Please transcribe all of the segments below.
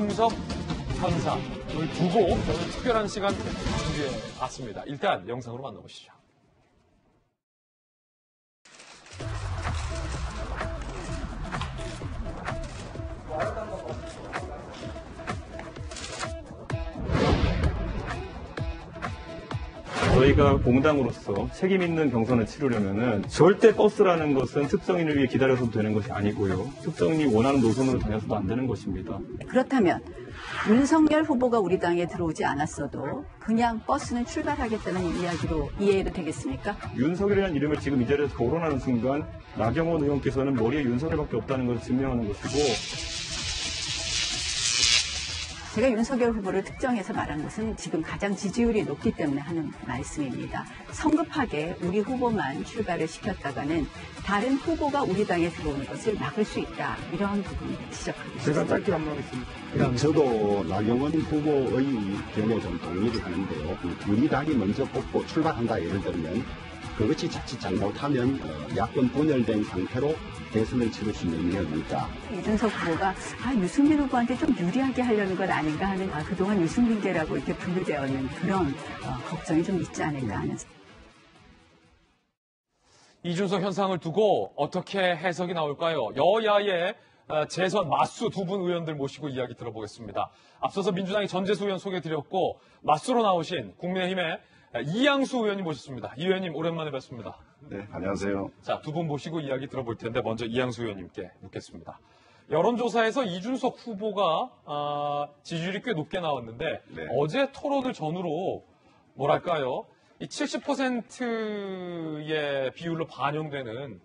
이준석 현상을 두고 저는 특별한 시간 준비해 왔습니다. 일단 영상으로 만나보시죠. 저희가 공당으로서 책임 있는 경선을 치르려면은 절대 버스라는 것은 특정인을 위해 기다려서도 되는 것이 아니고요. 특정인이 원하는 노선으로 다녀서도 안 되는 것입니다. 그렇다면 윤석열 후보가 우리 당에 들어오지 않았어도 그냥 버스는 출발하겠다는 이야기로 이해해도 되겠습니까? 윤석열이라는 이름을 지금 이 자리에서 거론하는 순간 나경원 의원께서는 머리에 윤석열밖에 없다는 것을 증명하는 것이고, 제가 윤석열 후보를 특정해서 말한 것은 지금 가장 지지율이 높기 때문에 하는 말씀입니다. 성급하게 우리 후보만 출발을 시켰다가는 다른 후보가 우리 당에 들어오는 것을 막을 수 있다. 이런 부분을 지적하고 있습니다. 제가 짧게 한마디겠습니다. 저도 나경원 후보의 견해에 좀 동의를 하는데요. 우리 당이 먼저 뽑고 출발한다 예를 들면 그것이 자칫 잘못하면 야권 분열된 상태로 대선을 치를 수 있는 위험이니까. 이준석 후보가 유승민 후보한테 좀 유리하게 하려는 것 아닌가 하는 그동안 유승민계라고 이렇게 분류되어 있는 그런 걱정이 좀 있지 않을까 하는. 이준석 현상을 두고 어떻게 해석이 나올까요? 여야의 재선 맞수 두 분 의원들 모시고 이야기 들어보겠습니다. 앞서서 민주당의 전재수 의원 소개해드렸고 맞수로 나오신 국민의힘의 이양수 의원님 모셨습니다. 이 의원님 오랜만에 뵙습니다. 네, 안녕하세요. 자, 두 분 모시고 이야기 들어볼 텐데 먼저 이양수 의원님께 묻겠습니다. 여론조사에서 이준석 후보가 지지율이 꽤 높게 나왔는데 네. 어제 토론을 전후로 뭐랄까요? 이 70%의 비율로 반영되는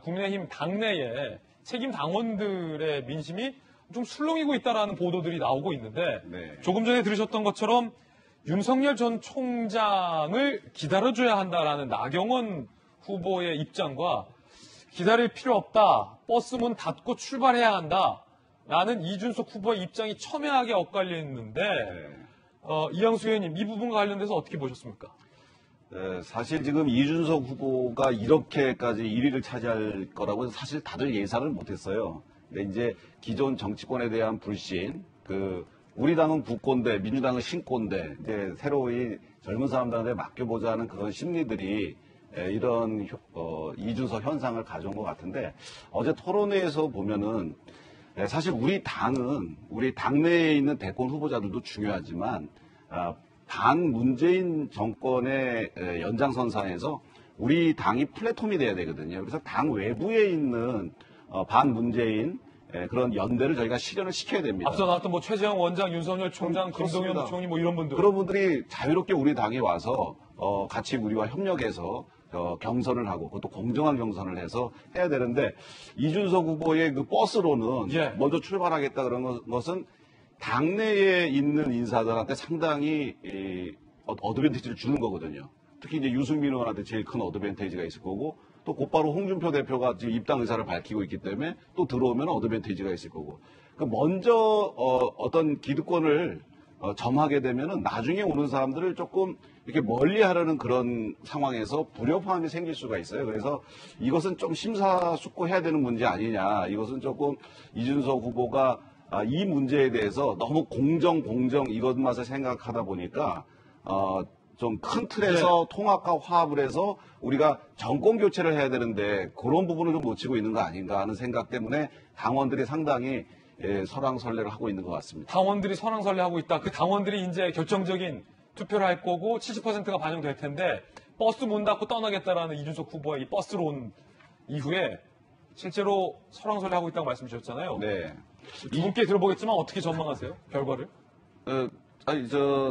국민의힘 당내에 책임 당원들의 민심이 좀 술렁이고 있다라는 보도들이 나오고 있는데 네. 조금 전에 들으셨던 것처럼 윤석열 전 총장을 기다려줘야 한다라는 나경원 후보의 입장과 기다릴 필요 없다, 버스 문 닫고 출발해야 한다라는 이준석 후보의 입장이 첨예하게 엇갈려 있는데 이양수 의원님 이 부분과 관련돼서 어떻게 보셨습니까? 네, 사실 지금 이준석 후보가 이렇게까지 1위를 차지할 거라고 사실 다들 예상을 못했어요. 근데 이제 기존 정치권에 대한 불신, 우리 당은 국고인데 민주당은 신고인데 이제 새로이 젊은 사람들한테 맡겨보자는 그런 심리들이 이런 이준석 현상을 가져온 것 같은데 어제 토론회에서 보면은 사실 우리 당은 우리 당내에 있는 대권 후보자들도 중요하지만 반 문재인 정권의 연장선상에서 우리 당이 플랫폼이 돼야 되거든요. 그래서 당 외부에 있는 반 문재인 그런 연대를 저희가 실현을 시켜야 됩니다. 앞서 나왔던 뭐 최재형 원장, 윤석열 총장, 김동연 부총리 뭐 이런 분들. 그런 분들이 자유롭게 우리 당에 와서 같이 우리와 협력해서 경선을 하고 그것도 공정한 경선을 해서 해야 되는데 이준석 후보의 그 버스로는 먼저 출발하겠다 그런 것은 당내에 있는 인사들한테 상당히 어드밴티지를 주는 거거든요. 특히 이제 유승민 의원한테 제일 큰 어드밴티지가 있을 거고 또 곧바로 홍준표 대표가 지금 입당 의사를 밝히고 있기 때문에 또 들어오면 어드밴티지가 있을 거고. 먼저 어떤 기득권을 점하게 되면은 나중에 오는 사람들을 조금 이렇게 멀리 하려는 그런 상황에서 불협화음이 생길 수가 있어요. 그래서 이것은 좀 심사숙고해야 되는 문제 아니냐. 이것은 조금 이준석 후보가 이 문제에 대해서 너무 공정 이것만을 생각하다 보니까 좀 큰 틀에서 통합과 화합을 해서 우리가 정권 교체를 해야 되는데 그런 부분을 좀 놓치고 있는 거 아닌가 하는 생각 때문에 당원들이 상당히 설왕설래를 하고 있는 것 같습니다. 당원들이 설왕설래하고 있다. 그 당원들이 이제 결정적인 투표를 할 거고 70%가 반영될 텐데 버스 문 닫고 떠나겠다라는 이준석 후보의 이 버스로 온 이후에 실제로 설왕설래하고 있다고 말씀 주셨잖아요. 네. 두 분께 들어보겠지만 어떻게 전망하세요? 결과를?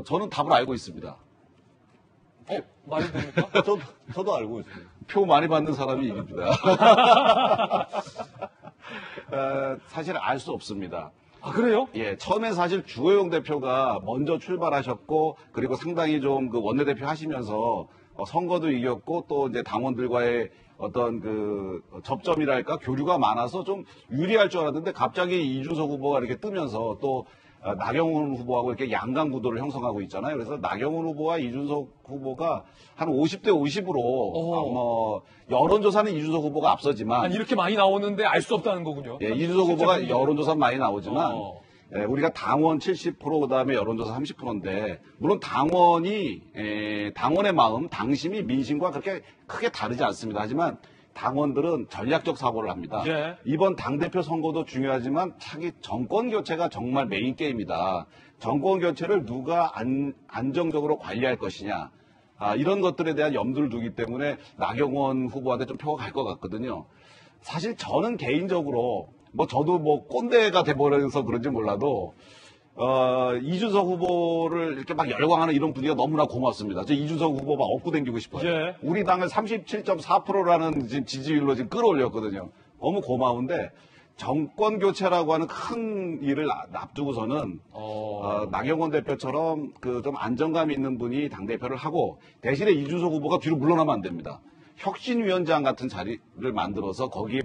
저는 답을 알고 있습니다. 말이 됩니까? 저도 알고 있습니다. 표 많이 받는 사람이 이깁니다. 사실 알 수 없습니다. 아, 그래요? 예, 처음에 사실 주호영 대표가 먼저 출발하셨고, 그리고 상당히 좀 그 원내대표 하시면서 선거도 이겼고, 또 이제 당원들과의 어떤 그 접점이랄까, 교류가 많아서 좀 유리할 줄 알았는데, 갑자기 이준석 후보가 이렇게 뜨면서 또 나경원 후보하고 이렇게 양강 구도를 형성하고 있잖아요. 그래서 나경원 후보와 이준석 후보가 한 50대 50으로 여론조사는 이준석 후보가 앞서지만 이렇게 많이 나오는데 알 수 없다는 거군요. 예, 이준석 후보가 여론조사는 많이 나오지만 우리가 당원 70% 그다음에 여론조사 30%인데 물론 당원의 마음, 당심이 민심과 그렇게 크게 다르지 않습니다. 하지만 당원들은 전략적 사고를 합니다. 예. 이번 당대표 선거도 중요하지만 차기 정권 교체가 정말 메인 게임이다. 정권 교체를 누가 안정적으로 관리할 것이냐. 이런 것들에 대한 염두를 두기 때문에 나경원 후보한테 좀 표가 갈 것 같거든요. 사실 저는 개인적으로 저도 꼰대가 돼버려서 그런지 몰라도 이준석 후보를 이렇게 막 열광하는 이런 분위기가 너무나 고맙습니다. 저 이준석 후보 막 업고 댕기고 싶어요. 예. 우리 당을 37.4%라는 지금 지지율로 지금 끌어올렸거든요. 너무 고마운데 정권 교체라고 하는 큰 일을 앞두고서는 나경원 대표처럼 그 좀 안정감 있는 분이 당 대표를 하고 대신에 이준석 후보가 뒤로 물러나면 안 됩니다. 혁신위원장 같은 자리를 만들어서 거기에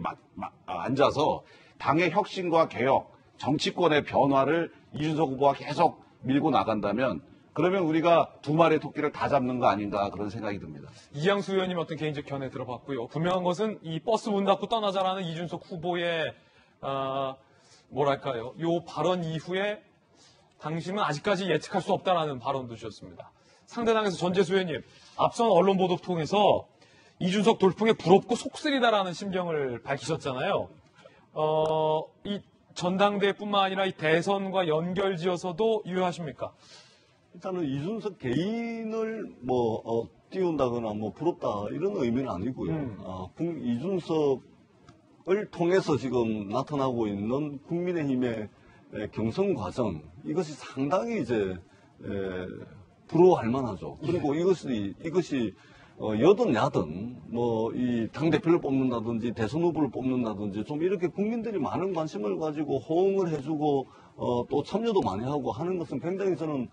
앉아서 당의 혁신과 개혁, 정치권의 변화를 이준석 후보가 계속 밀고 나간다면 그러면 우리가 두 마리의 토끼를 다 잡는 거 아닌가 그런 생각이 듭니다. 이양수 의원님 어떤 개인적 견해 들어봤고요. 분명한 것은 이 버스 문 닫고 떠나자라는 이준석 후보의 뭐랄까요? 요 발언 이후에 당심은 아직까지 예측할 수 없다라는 발언도 주셨습니다. 상대당에서 전재수 의원님, 앞선 언론 보도 통해서 이준석 돌풍에 부럽고 속쓰리다라는 심경을 밝히셨잖아요. 이 전당대회뿐만 아니라 이 대선과 연결지어서도 유효하십니까? 일단은 이준석 개인을 띄운다거나 부럽다 이런 의미는 아니고요. 이준석을 통해서 지금 나타나고 있는 국민의힘의 경선 과정 이것이 상당히 이제 부러워할 만하죠. 그리고 이것이 여든 야든 이 당대표를 뽑는다든지 대선 후보를 뽑는다든지 좀 이렇게 국민들이 많은 관심을 가지고 호응을 해주고 또 참여도 많이 하고 하는 것은 굉장히 저는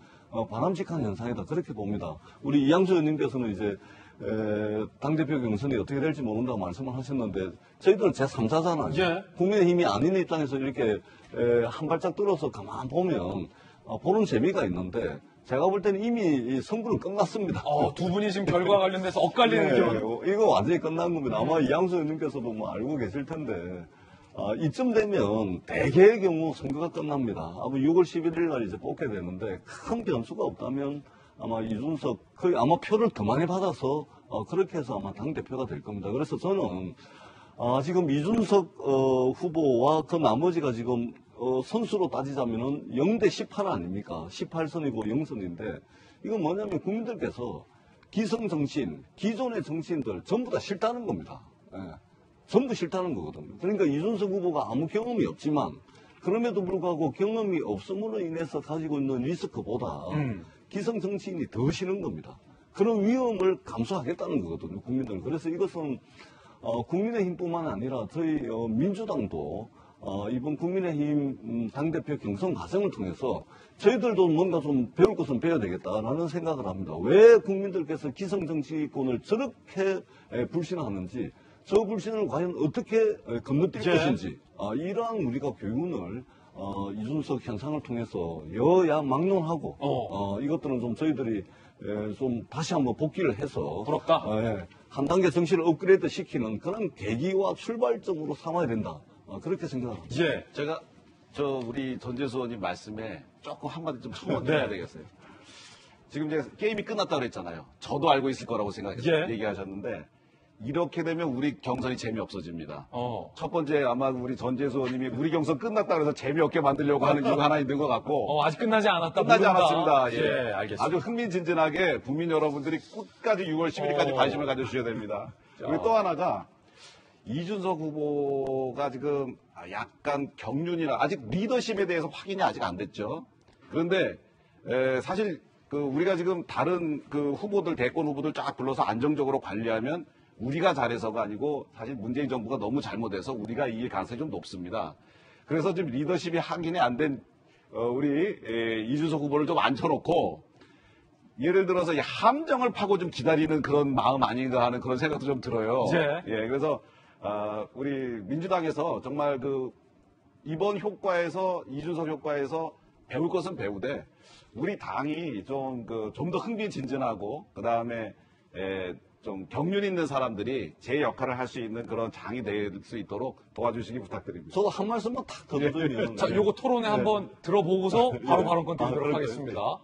바람직한 현상이다 그렇게 봅니다. 우리 이양수 의원님께서는 이제 당대표 경선이 어떻게 될지 모른다고 말씀을 하셨는데 저희들은 제3자잖아요. 예. 국민의힘이 아닌 입장에서 이렇게 한 발짝 들어서 가만 보면 보는 재미가 있는데 제가 볼 때는 이미 이 선거는 끝났습니다. 두 분이 지금 결과 관련돼서 엇갈리는 기록. 이거 완전히 끝난 겁니다. 아마 이양수 의원님께서도 알고 계실 텐데 이쯤 되면 대개의 경우 선거가 끝납니다. 아마 6월 11일 날 이제 뽑게 되는데 큰 변수가 없다면 아마 이준석 거의 아마 표를 더 많이 받아서 그렇게 해서 아마 당 대표가 될 겁니다. 그래서 저는 지금 이준석 후보와 그 나머지가 지금 선수로 따지자면은 0대 18 아닙니까? 18선이고 0선인데 이건 뭐냐면 국민들께서 기성 정치인, 기존의 정치인들 전부 다 싫다는 겁니다. 예. 전부 싫다는 거거든요. 그러니까 이준석 후보가 아무 경험이 없지만 그럼에도 불구하고 경험이 없음으로 인해서 가지고 있는 리스크보다 기성 정치인이 더 싫은 겁니다. 그런 위험을 감수하겠다는 거거든요, 국민들은. 그래서 이것은 국민의힘뿐만 아니라 저희 민주당도 이번 국민의힘 당대표 경선 과정을 통해서 저희들도 뭔가 좀 배울 것은 배워야 되겠다라는 생각을 합니다. 왜 국민들께서 기성 정치권을 저렇게 불신하는지, 저 불신을 과연 어떻게 건너뛸 것인지, 이러한 우리가 교훈을 이준석 현상을 통해서 여야 막론하고 이것들은 좀 저희들이 좀 다시 한번 복귀를 해서 부럽다. 한 단계 정치를 업그레이드 시키는 그런 계기와 출발점으로 삼아야 된다. 그렇게 생각합니다. 예. 제가 우리 전재수 의원님 말씀에 조금 한마디 좀 첨언해야 되겠어요. 지금 이제 게임이 끝났다고 그랬잖아요. 저도 알고 있을 거라고 생각해서 얘기하셨는데 이렇게 되면 우리 경선이 재미없어집니다. 첫 번째 아마 우리 전재수 의원님이 우리 경선 끝났다 그래서 재미없게 만들려고 하는 이유가 하나 있는 것 같고 아직 끝나지 않았다. 끝나지 모른다. 않았습니다. 예, 알겠습니다. 아주 흥미진진하게 국민 여러분들이 끝까지 6월 10일까지 관심을 가져주셔야 됩니다. 그리고 또 하나가 이준석 후보가 지금 약간 경륜이나 아직 리더십에 대해서 확인이 아직 안 됐죠. 그런데 사실 우리가 지금 다른 후보들 대권 후보들 쫙 불러서 안정적으로 관리하면 우리가 잘해서가 아니고 사실 문재인 정부가 너무 잘못해서 우리가 이길 가능성이 좀 높습니다. 그래서 지금 리더십이 확인이 안 된 우리 이준석 후보를 좀 앉혀놓고 예를 들어서 이 함정을 파고 좀 기다리는 그런 마음 아닌가 하는 그런 생각도 좀 들어요. 예, 그래서 우리 민주당에서 정말 이번 효과에서 이준석 효과에서 배울 것은 배우되 우리 당이 좀 더 흥미진진하고 그 다음에 좀 경륜 있는 사람들이 제 역할을 할 수 있는 그런 장이 될 수 있도록 도와주시기 부탁드립니다. 저도 한 말씀만 탁 더 드리면. 자, 요거 토론회 한번 들어보고서 바로 발언권 드리도록 하겠습니다.